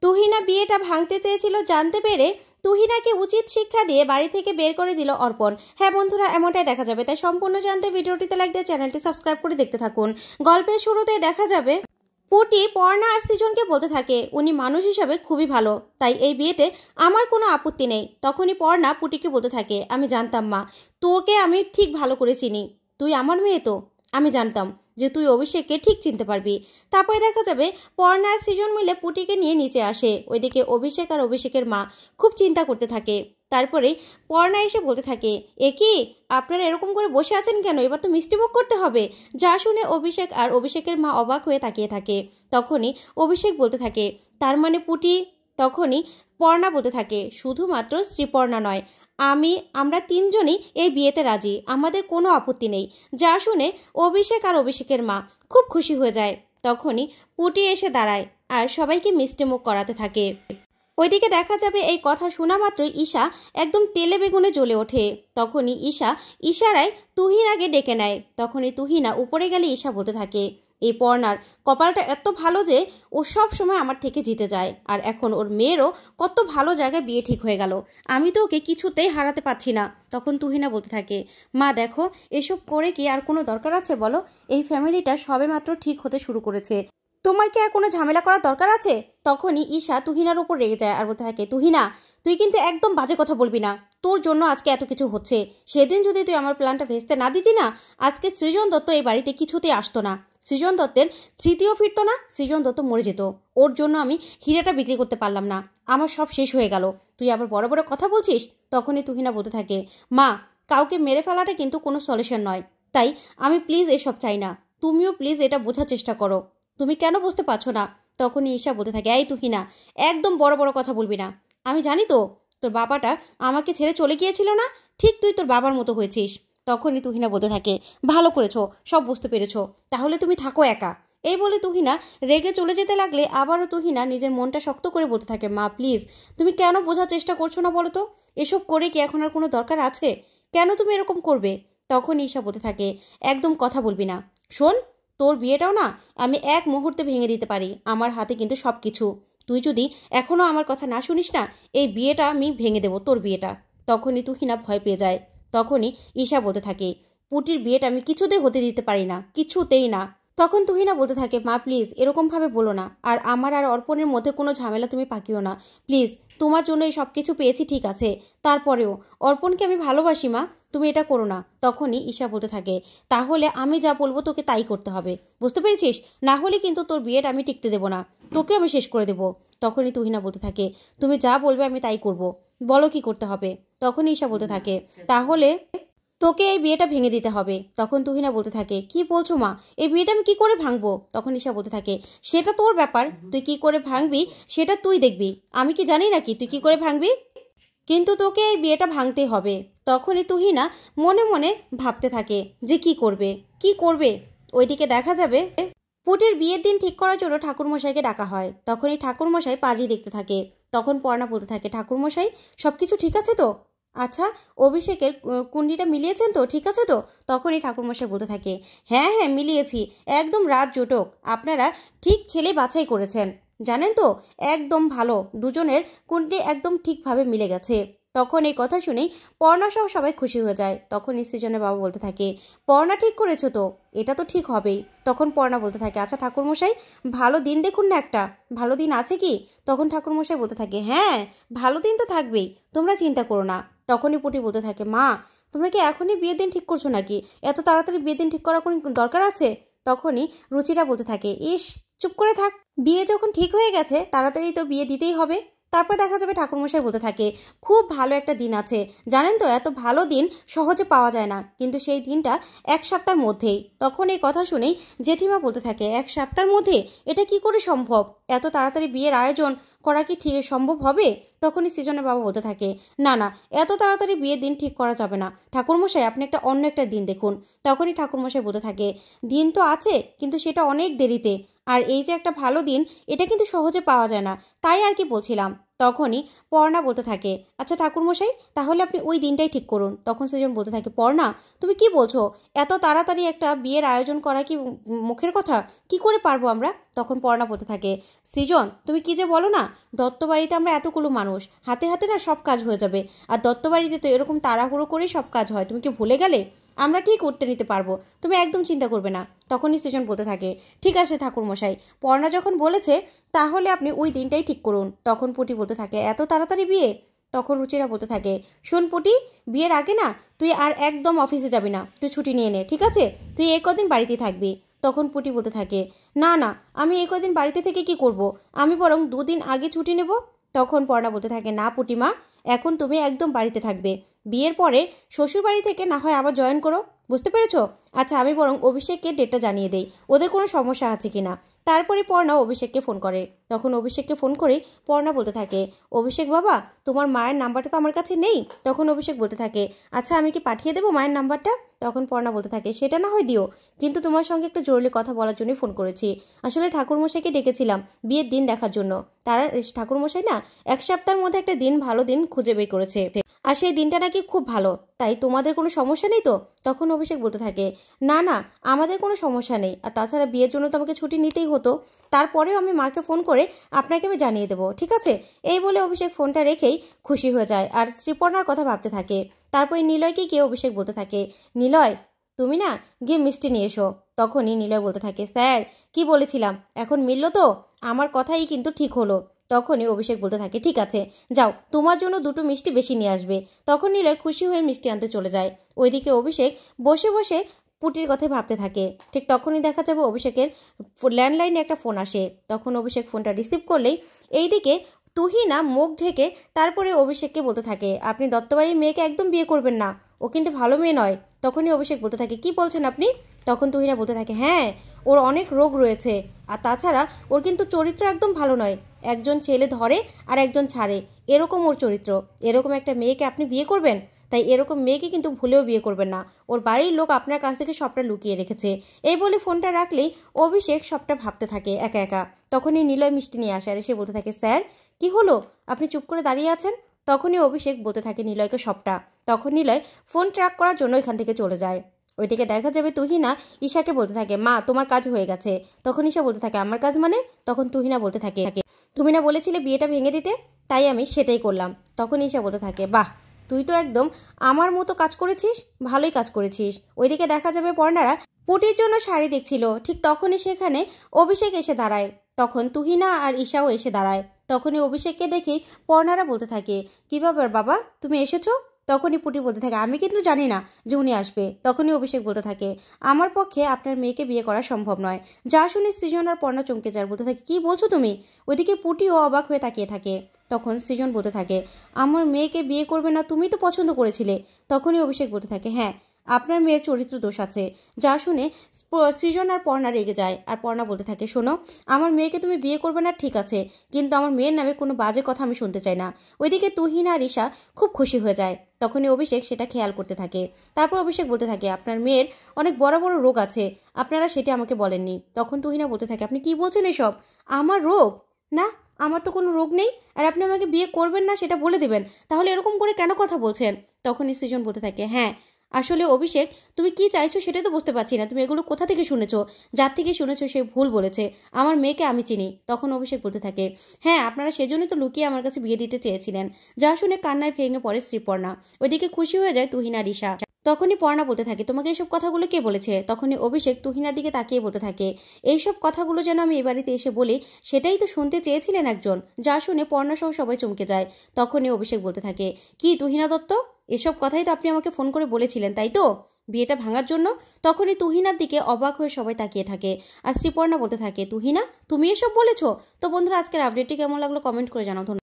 তুহিনা বিয়েটা ভাঙতে চেয়েছিল জানতে পেরে তুহিনাকে উচিত শিক্ষা দিয়ে বাড়ি থেকে বের করে দিল অর্পণ। হ্যাঁ বন্ধুরা, এমনটাই দেখা যাবে, তাই সম্পূর্ণ জানতে ভিডিওটিতে লাইক দিয়ে চ্যানেলটি সাবস্ক্রাইব করে দেখতে থাকুন। গল্পের শুরুতে দেখা যাবে পুটি পর্ণা আর সৃজনকে বলতে থাকে উনি মানুষ হিসাবে খুবই ভালো, তাই এই বিয়েতে আমার কোনো আপত্তি নেই। তখনই পর্ণা পুটিকে বলতে থাকে আমি জানতাম মা, তোকে আমি ঠিক ভালো করে চিনি, তুই আমার মেয়ে তো, আমি জানতাম যে তুই অভিষেককে ঠিক চিনতে পারবি। তারপরে দেখা যাবে পর্ণা আর সৃজন মিলে পুটিকে নিয়ে নিচে আসে। ওইদিকে অভিষেক আর অভিষেকের মা খুব চিন্তা করতে থাকে। তারপরে পর্ণা এসে বলতে থাকে এ কি আপনারা এরকম করে বসে আছেন কেন, এবার তো মিষ্টিমুখ করতে হবে। যা শুনে অভিষেক আর অভিষেকের মা অবাক হয়ে তাকিয়ে থাকে। তখনই অভিষেক বলতে থাকে তার মানে পুটি। তখনই পর্ণা বলতে থাকে শুধুমাত্র শ্রীপর্ণা নয়, আমরা তিনজনই এই বিয়েতে রাজি, আমাদের কোনো আপত্তি নেই। যা শুনে অভিষেক আর অভিষেকের মা খুব খুশি হয়ে যায়। তখনই পুটি এসে দাঁড়ায় আর সবাইকে মিষ্টিমুখ করাতে থাকে। ওইদিকে দেখা যাবে এই কথা শোনা মাত্রই ঈশা একদম তেলে বেগুনে জ্বলে ওঠে। তখনই ঈশা ইশারায় তুহিনাকে ডেকে নেয়। তখনই তুহিনা উপরে গেলে ঈশা বলতে থাকে এই পর্ণার কপালটা এত ভালো যে ও সব সময় আমার থেকে জিতে যায়, আর এখন ওর মেয়েরও কত ভালো জায়গায় বিয়ে ঠিক হয়ে গেল, আমি তো ওকে কিছুতেই হারাতে পারছি না। তখন তুহিনা বলতে থাকে মা দেখো, এসব করে কি আর কোনো দরকার আছে বলো, এই ফ্যামিলিটা সবেমাত্র ঠিক হতে শুরু করেছে, তোমার কি আর কোনো ঝামেলা করার দরকার আছে। তখনই ঈশা তুহিনার উপর রেগে যায় আর বলতে থাকে তুহিনা তুই কিন্তু একদম বাজে কথা বলবি না, তোর জন্য আজকে এত কিছু হচ্ছে। সেদিন যদি তুই আমার প্ল্যানটা ভেস্তে না দিতি না, আজকে সৃজন দত্ত এই বাড়িতে কিছুতেই আসতো না, সৃজন দত্তের স্মৃতিও ফিরতো না, সৃজন দত্ত মরে যেত। ওর জন্য আমি হীরাটা বিক্রি করতে পারলাম না, আমার সব শেষ হয়ে গেল, তুই আবার বড় বড় কথা বলছিস। তখনই তুহিনা বলতে থাকে মা কাউকে মেরে ফেলাটা কিন্তু কোনো সলিউশন নয়, তাই আমি প্লিজ এসব চাই না, তুমিও প্লিজ এটা বোঝার চেষ্টা করো, তুমি কেন বুঝতে পারছো না। তখনই ঈশা বলতে থাকে এই তুহিনা একদম বড় বড় কথা বলবি না, আমি জানি তো তোর বাবাটা আমাকে ছেড়ে চলে গিয়েছিল না, ঠিক তুই তোর বাবার মতো হয়েছিস। তখনই তুহিনা বলতে থাকে ভালো করেছো, সব বুঝতে পেরেছো, তাহলে তুমি থাকো একা। এই বলে তুহিনা রেগে চলে যেতে লাগলে আবারও তুহিনা নিজের মনটা শক্ত করে বলতে থাকে মা প্লিজ তুমি কেন বোঝার চেষ্টা করছো না বলো তো, এসব করে কি এখন আর কোনো দরকার আছে, কেন তুমি এরকম করবে। তখন ঈশা বলতে থাকে একদম কথা বলবি না, শোন তোর বিয়েটাও না আমি এক মুহূর্তে ভেঙে দিতে পারি, আমার হাতে কিন্তু সব কিছু, তুই যদি এখনও আমার কথা না শুনিস না এই বিয়েটা আমি ভেঙে দেবো তোর বিয়েটা। তখনই তুহিনা ভয় পেয়ে যায়। তখনই ঈশা বলতে থাকে পুটির বিয়েটা আমি কিছুতেই হতে দিতে পারি না, কিছুতেই না। তখন তুহিনা বলতে থাকে মা প্লিজ এরকমভাবে বলো না, আর আমার আর অর্পণের মধ্যে কোনো ঝামেলা তুমি পাকিও না প্লিজ, তোমার জন্য এই সব কিছু পেয়েছি ঠিক আছে, তারপরেও অর্পণকে আমি ভালোবাসি মা, তুমি এটা করো না। তখনই ঈশা বলতে থাকে তাহলে আমি যা বলবো তোকে তাই করতে হবে, বুঝতে পেরেছিস, না হলে কিন্তু তোর বিয়েটা আমি টিকতে দেবো না, তোকেও আমি শেষ করে দেবো। তখনই তুহিনা বলতে থাকে তুমি যা বলবে আমি তাই করব, বলো কি করতে হবে। তখনই ঈশা বলতে থাকে তাহলে তোকে এই বিয়েটা ভেঙে দিতে হবে। তখন তুহিনা বলতে থাকে কি বলছো মা, এই বিয়েটা আমি কি করে ভাঙবো। তখন ঈশা বলতে থাকে সেটা তোর ব্যাপার, তুই কি করে ভাঙবি সেটা তুই দেখবি, আমি কি জানি নাকি তুই কি করে ভাঙবি, কিন্তু তোকে এই বিয়েটা ভাঙতেই হবে। তখনই তুহিনা মনে মনে ভাবতে থাকে যে কি করবে কি করবে। ওইদিকে দেখা যাবে পুটির বিয়ের দিন ঠিক করার জন্য ঠাকুরমশাইকে ডাকা হয়। তখনই ঠাকুরমশাই পাজি দেখতে থাকে। তখন পর্ণা বলতে থাকে ঠাকুরমশাই সব কিছু ঠিক আছে তো, আচ্ছা অভিষেকের কুণ্ডিটা মিলিয়েছেন তো, ঠিক আছে তো। তখনই ঠাকুরমশাই বলতে থাকে হ্যাঁ হ্যাঁ মিলিয়েছি, একদম রাত জোটক, আপনারা ঠিক ছেলে বাছাই করেছেন, জানেন তো একদম ভালো, দুজনের কুণ্ডি একদম ঠিকভাবে মিলে গেছে। তখন এই কথা শুনেই পর্ণা সহ সবাই খুশি হয়ে যায়। তখন সৃজনের বাবা বলতে থাকে পর্ণা ঠিক করেছো তো, এটা তো ঠিক হবেই। তখন পর্ণা বলতে থাকে আচ্ছা ঠাকুরমশাই ভালো দিন দেখুন না, একটা ভালো দিন আছে কি। তখন ঠাকুরমশাই বলতে থাকে হ্যাঁ ভালো দিন তো থাকবেই, তোমরা চিন্তা করো না। তখনই পুটি বলতে থাকে মা তোমরা কি এখনই বিয়ের দিন ঠিক করছো নাকি, এত তাড়াতাড়ি বিয়ের দিন ঠিক করার কোনো দরকার আছে। তখনই রুচিরা বলতে থাকে ইস চুপ করে থাক, বিয়ে যখন ঠিক হয়ে গেছে তাড়াতাড়ি তো বিয়ে দিতেই হবে। তারপর দেখা যাবে ঠাকুরমশাই বলতে থাকে খুব ভালো একটা দিন আছে, জানেন তো এত ভালো দিন সহজে পাওয়া যায় না, কিন্তু সেই দিনটা এক সপ্তাহের মধ্যেই। তখন এই কথা শুনেই জেঠিমা বলতে থাকে এক সপ্তাহের মধ্যে, এটা কি করে সম্ভব, এত তাড়াতাড়ি বিয়ের আয়োজন করা কি ঠিক সম্ভব হবে। তখনই সৃজনের বাবা বলতে থাকে না না এত তাড়াতাড়ি বিয়ের দিন ঠিক করা যাবে না ঠাকুরমশাই, আপনি অন্য একটা দিন দেখুন। তখনই ঠাকুরমশাই বলতে থাকে দিন তো আছে কিন্তু সেটা অনেক দেরিতে, আর এই যে একটা ভালো দিন এটা কিন্তু সহজে পাওয়া যায় না, তাই আর কি বলছিলাম। তখনই পর্ণা বলতে থাকে, আচ্ছা ঠাকুরমশাই, তাহলে আপনি ওই দিনটাই ঠিক করুন। তখন সৃজন বলতে থাকে, পর্ণা তুমি কি বলছো? এত তাড়াতাড়ি একটা বিয়ের আয়োজন করা কি মুখের কথা? কি করে পারবো আমরা? তখন পর্ণা বলতে থাকে, সৃজন তুমি কি যে বলো না, দত্তবাড়িতে আমরা এতগুলো মানুষ, হাতে হাতে না সব কাজ হয়ে যাবে। আর দত্তবাড়িতে তো এরকম তাড়াহুড়ো করেই সব কাজ হয়, তুমি কি ভুলে গেলে? আমরা ঠিক উঠতে নিতে পারবো, তুমি একদম চিন্তা করবে না। তখনই সৃজন বলতে থাকে, ঠিক আছে ঠাকুরমশাই, পর্ণা যখন বলেছে তাহলে আপনি ওই দিনটাই ঠিক করুন। তখন পুটি বলতে থাকে, এত তাড়াতাড়ি বিয়ে? তখন রুচিরা বলতে থাকে, শোন পুটি, বিয়ের আগে না তুই আর একদম অফিসে যাবি না, তুই ছুটি নিয়ে নে, ঠিক আছে? তুই এই কদিন বাড়িতেই থাকবি। তখন পুটি বলতে থাকে, না না, আমি এই কদিন বাড়িতে থেকে কি করব, আমি বরং 2 দিন আগে ছুটি নেব। তখন পর্ণা বলতে থাকে, না পুটিমা, এখন তুমি একদম বাড়িতে থাকবে। বিয়ের পরে শ্বশুর বাড়ি থেকে না হয় আবার জয়েন করো, বুঝতে পেরেছো? আচ্ছা আমি বরং অভিষেককে ডেটটা জানিয়ে দেই, ওদের কোনো সমস্যা আছে কিনা। তারপরে পর্ণা অভিষেককে ফোন করে। তখন অভিষেককে ফোন করে পর্ণা বলতে থাকে, অভিষেক বাবা, তোমার মায়ের নাম্বারটা তো আমার কাছে নেই। তখন অভিষেক বলতে থাকে, আচ্ছা আমি কি পাঠিয়ে দেবো মায়ের নাম্বারটা? তখন পর্ণা বলতে থাকে, সেটা না হয় দিও, কিন্তু তোমার সঙ্গে একটা জরুরি কথা বলার জন্যই ফোন করেছি। আসলে ঠাকুরমশাইকে ডেকেছিলাম বিয়ের দিন দেখার জন্য। তারা ঠাকুরমশাই না 1 সপ্তাহের মধ্যে একটা দিন, ভালো দিন খুঁজে বের করেছে, আর সেই দিনটা নাকি খুব ভালো। তাই তোমাদের কোনো সমস্যা নেই তো? তখন অভিষেক বলতে থাকে, না না, আমাদের কোনো সমস্যা নেই, আর তাছাড়া বিয়ের জন্য তো আমাকে ছুটি নিতেই হতো। তারপরেও আমি মাকে ফোন করে আপনাকে আমি জানিয়ে দেবো, ঠিক আছে? এই বলে অভিষেক ফোনটা রেখেই খুশি হয়ে যায় আর শ্রীপর্ণার কথা ভাবতে থাকে। তারপরে নিলয়কে গিয়ে অভিষেক বলতে থাকে, নিলয় তুমি না গিয়ে মিষ্টি নিয়ে এসো। তখনই নিলয় বলতে থাকে, স্যার কি বলেছিলাম এখন মিলল তো? আমার কথাই কিন্তু ঠিক হলো। তখনই অভিষেক বলতে থাকে, ঠিক আছে যাও, তোমার জন্য 2টো মিষ্টি বেশি নিয়ে আসবে। তখন নিলয় খুশি হয়ে মিষ্টি আনতে চলে যায়। ওইদিকে অভিষেক বসে বসে পুটির কথা ভাবতে থাকে। ঠিক তখনই দেখা যাবে অভিষেকের ল্যান্ডলাইনে একটা ফোন আসে। তখন অভিষেক ফোনটা রিসিভ করলেই এইদিকে তুহিনা মুখ ঢেকে তারপরে অভিষেককে বলতে থাকে, আপনি দত্তবাড়ির মেয়েকে একদম বিয়ে করবেন না, ও কিন্তু ভালো মেয়ে নয়। তখনই অভিষেক বলতে থাকে, কি বলছেন আপনি? তখন তুহিনা বলতে থাকে, হ্যাঁ, ওর অনেক রোগ রয়েছে, আর তাছাড়া ওর কিন্তু চরিত্র একদম ভালো নয়। একজন ছেলে ধরে আর একজন ছাড়ে, এরকম ওর চরিত্র। এরকম একটা মেয়েকে আপনি বিয়ে করবেন? তাই এরকম মেয়েকে কিন্তু ভুলেও বিয়ে করবেন না। ওর বাড়ির লোক আপনার কাছ থেকে সবটা লুকিয়ে রেখেছে। এই বলে ফোনটা রাখলেই অভিষেক সবটা ভাবতে থাকে একা একা। তখনই নিলয় মিষ্টি নিয়ে আসে আর এসে বলতে থাকে, স্যার কি হলো, আপনি চুপ করে দাঁড়িয়ে আছেন? তখনই অভিষেক বলতে থাকে নিলয়কে সবটা। তখন নিলয় ফোন ট্র্যাক করার জন্য এখান থেকে চলে যায়। ওইদিকে দেখা যাবে তুহিনা ঈশাকে বলতে থাকে, মা তোমার কাজ হয়ে গেছে। তখন ঈশা বলতে থাকে, আমার কাজ মানে? তখন তুহিনা বলতে থাকে, তুমি না বলেছিলে বিয়েটা ভেঙে দিতে, তাই আমি সেটাই করলাম। তখন ঈশা বলতে থাকে, বাহ, তুই তো একদম আমার মতো কাজ করেছিস, ভালোই কাজ করেছিস। ওইদিকে দেখা যাবে পর্ণারা পুটির জন্য শাড়ি দেখছিল। ঠিক তখনই সেখানে অভিষেক এসে দাঁড়ায়। তখন তুহিনা আর ঈশাও এসে দাঁড়ায়। তখনই অভিষেককে দেখেই পর্ণারা বলতে থাকে, কি ব্যাপার বাবা, তুমি এসেছো? তখনই পুটি বলতে থাকে, আমি কিন্তু জানি না যে উনি আসবে। তখনই অভিষেক বলতে থাকে, আমার পক্ষে আপনার মেয়েকে বিয়ে করা সম্ভব নয়। যা শুনে সৃজন আর পর্ণা চমকে যায়, বলতে থাকে, কি বলছো তুমি? ওইদিকে পুটিও অবাক হয়ে তাকিয়ে থাকে। তখন সৃজন বলতে থাকে, আমার মেয়েকে বিয়ে করবে না, তুমি তো পছন্দ করেছিলে। তখনই অভিষেক বলতে থাকে, হ্যাঁ, আপনার মেয়ের চরিত্র দোষ আছে। যা শুনে সৃজন আর পর্ণা রেগে যায় আর পর্ণা বলতে থাকে, শোনো, আমার মেয়েকে তুমি বিয়ে করবে না ঠিক আছে, কিন্তু আমার মেয়ের নামে কোনো বাজে কথা আমি শুনতে চাই না। ওইদিকে তুহিনা আর ঈশা খুব খুশি হয়ে যায়। তখনই অভিষেক সেটা খেয়াল করতে থাকে। তারপর অভিষেক বলতে থাকে, আপনার মেয়ের অনেক বড় বড় রোগ আছে, আপনারা সেটা আমাকে বলেননি। তখন তুহিনা বলতে থাকে, আপনি কি বলছেন এসব? আমার রোগ? না, আমার তো কোনো রোগ নেই, আর আপনি আমাকে বিয়ে করবেন না সেটা বলে দেবেন, তাহলে এরকম করে কেন কথা বলছেন? তখনই সৃজন বলতে থাকে, হ্যাঁ আসলে অভিষেক, তুমি কি চাইছো সেটাই তো বুঝতে পারছি না। তুমি এগুলো কোথা থেকে শুনেছো? যার থেকে শুনেছো সে ভুল বলেছে, আমার মেয়েকে আমি চিনি। তখন অভিষেক বলতে থাকে, হ্যাঁ, আপনারা সেজন্যই তো লুকিয়ে আমার কাছে বিয়ে দিতে চেয়েছিলেন। যা শুনে কান্নায় ভেঙে পড়ে শ্রীপর্ণা। ওইদিকে খুশি হয়ে যায় তুহিনা রিশা। তখনই পর্ণা বলতে থাকে, তোমাকে এইসব কথাগুলো কে বলেছে? তখনই অভিষেক তুহিনার দিকে তাকিয়ে বলতে থাকে, এইসব কথাগুলো যেন আমি এ বাড়িতে এসে বলি, সেটাই তো শুনতে চেয়েছিলেন একজন। যা শুনে পর্ণা সহ সবাই চমকে যায়। তখনই অভিষেক বলতে থাকে, কি তুহিনা দত্ত, এসব কথাই তো আপনি আমাকে ফোন করে বলেছিলেন, তাই তো, বিয়েটা ভাঙার জন্য? তখনই তুহিনার দিকে অবাক হয়ে সবাই তাকিয়ে থাকে আর শ্রীপর্ণা বলতে থাকে, তুহিনা তুমি এসব বলেছো? তো বন্ধুরা, আজকের আপডেটটি কেমন লাগলো কমেন্ট করে জানাও।